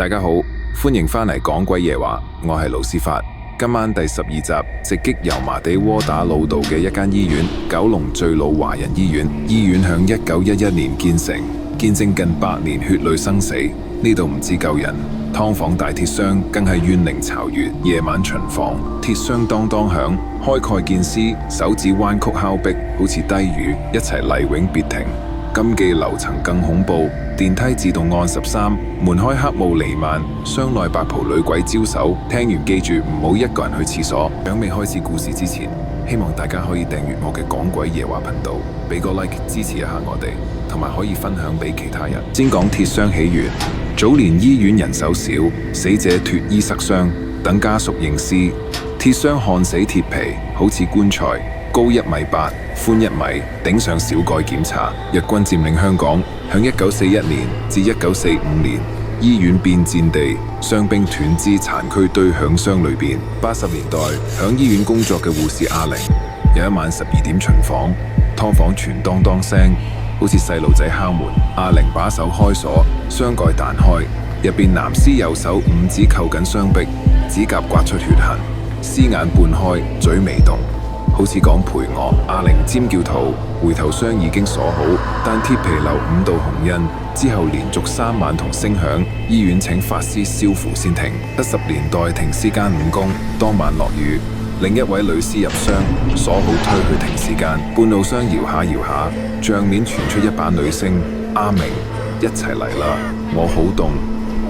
大家好，歡迎返嚟講鬼嘢話，我係盧斯發。今晚第12集，直擊油麻地窩打老道嘅一間醫院——九龍最老華人醫院。醫院響1911年建成，見證近100年血淚生死。呢度唔止救人，劏房大鐵箱更係怨靈巢穴。夜晚巡房，鐵箱當當響，開蓋見屍，手指彎曲敲壁，好似低語，一齊麗永別停。禁忌樓層更恐怖，電梯自動按13，門開黑霧瀰漫，箱內白袍女鬼招手。聽完記住唔好一個人去廁所。響未開始故事之前，希望大家可以訂閱我嘅講鬼夜話頻道，俾個 like 支持一下我哋，同埋可以分享俾其他人。先講鐵箱起源。早年醫院人手少，死者脫衣塞箱，等家屬認屍。鐵箱焊死鐵皮，好似棺材，高1.8米，寬1米，頂上小蓋檢查。日軍佔領香港，響1941年至1945年，醫院變戰地，傷兵斷肢殘軀堆響箱裏邊。80年代，響醫院工作嘅護士阿玲，有一晚12點巡房，劏房傳當當聲，好似細路仔敲門。阿玲把手開鎖，箱蓋彈開，入邊男屍右手5指扣緊箱壁，指甲刮出血痕，屍眼半開，嘴微動，好似講陪我。阿玲尖叫肚，回頭箱已經鎖好，但鐵皮留5道紅印。之後連續3晚同聲響，醫院請法師燒符先停。70年代停屍間5工，當晚落雨，另一位女屍入箱，鎖好推去停屍間。半路箱搖下搖下，帳面傳出一把女聲：阿明，一齊嚟啦，我好凍。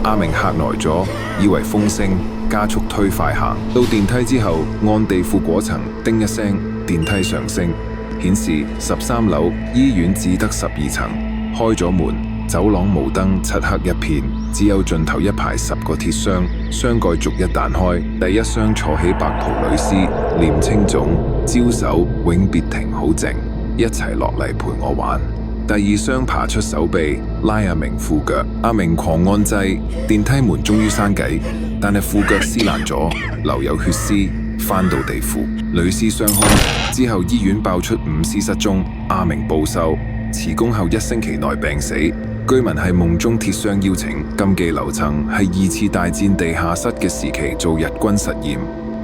阿明嚇呆咗，以為風聲，加速推快行。到電梯之後，按地庫果層，叮一聲，電梯上升，顯示13樓，醫院只得12層。開咗門，走廊無燈，漆黑一片，只有盡頭一排10個鐵箱，箱蓋逐一彈開。第一箱坐起白袍女屍，念青種，招手永別停，好靜，一齊落嚟陪我玩。第二箱爬出手臂，拉阿明褲腳，阿明狂按掣，電梯門終於閂緊，但係褲腳撕爛咗，留有血絲，翻到地庫。女屍雙兇之後，醫院爆出5屍失蹤，阿明報仇，辭工後1星期內病死。居民係夢中鐵箱邀請。禁忌樓層係2次大戰地下室嘅時期做日軍實驗，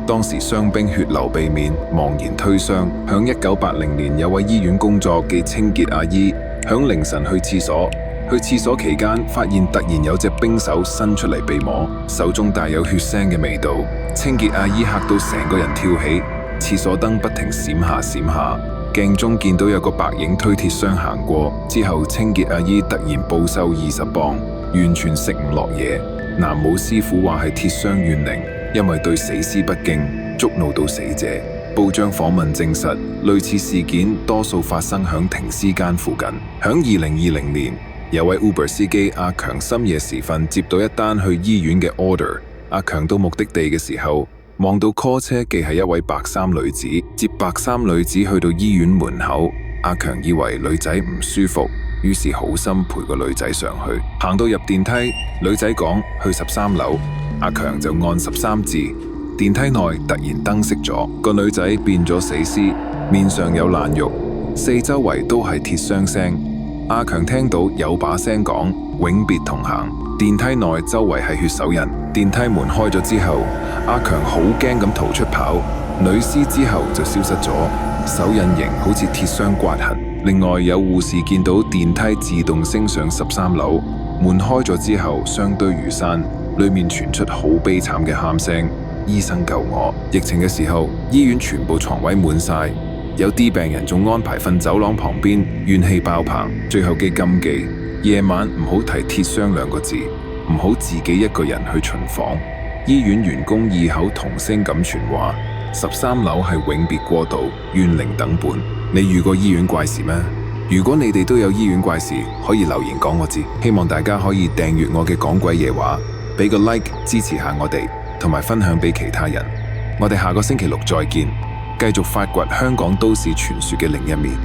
當時傷兵血流避免，茫然推箱。響1980年，有位醫院工作嘅清潔阿姨，響凌晨去廁所，去廁所期間發現突然有隻冰手伸出嚟被摸，手中帶有血腥嘅味道。清潔阿姨嚇到成個人跳起，廁所燈不停閃下閃下，鏡中見到有個白影推鐵箱行過。之後清潔阿姨突然暴瘦20磅，完全食唔落嘢。南武師傅話係鐵箱怨靈，因為對死屍不敬，觸怒到死者。報章訪問證實，類似事件多數發生響停屍間附近。響2020年，有位 Uber 司機阿強深夜時分接到一單去醫院嘅 order。阿強到目的地嘅時候，望到 call 車既係一位白衫女子，接白衫女子去到醫院門口，阿強以為女仔唔舒服，於是好心陪個女仔上去。行到入電梯，女仔講去13樓，阿強就按13字。電梯內突然燈熄咗，個女仔變咗死屍，面上有爛肉，四周圍都係鐵箱聲。阿強聽到有把聲講永別同行。電梯內周圍係血手印。電梯門開咗之後，阿強好驚咁逃出跑，女屍之後就消失咗，手印形好似鐵箱刮痕。另外有護士見到電梯自動升上13樓，門開咗之後相堆如山，裏面傳出好悲慘嘅喊聲：醫生救我！疫情嘅時候，醫院全部床位滿晒，有啲病人仲安排瞓走廊旁邊，怨氣爆棚。最後嘅禁忌：夜晚唔好提鐵箱2個字，唔好自己一個人去巡房。醫院員工異口同聲咁傳話：13樓係永別過渡，怨靈等本。你遇過醫院怪事咩？如果你哋都有醫院怪事，可以留言講我知。希望大家可以訂閱我嘅講鬼夜話，俾個 like 支持下我哋，同埋分享俾其他人。我哋下個星期6再見，繼續發掘香港都市傳說嘅另一面。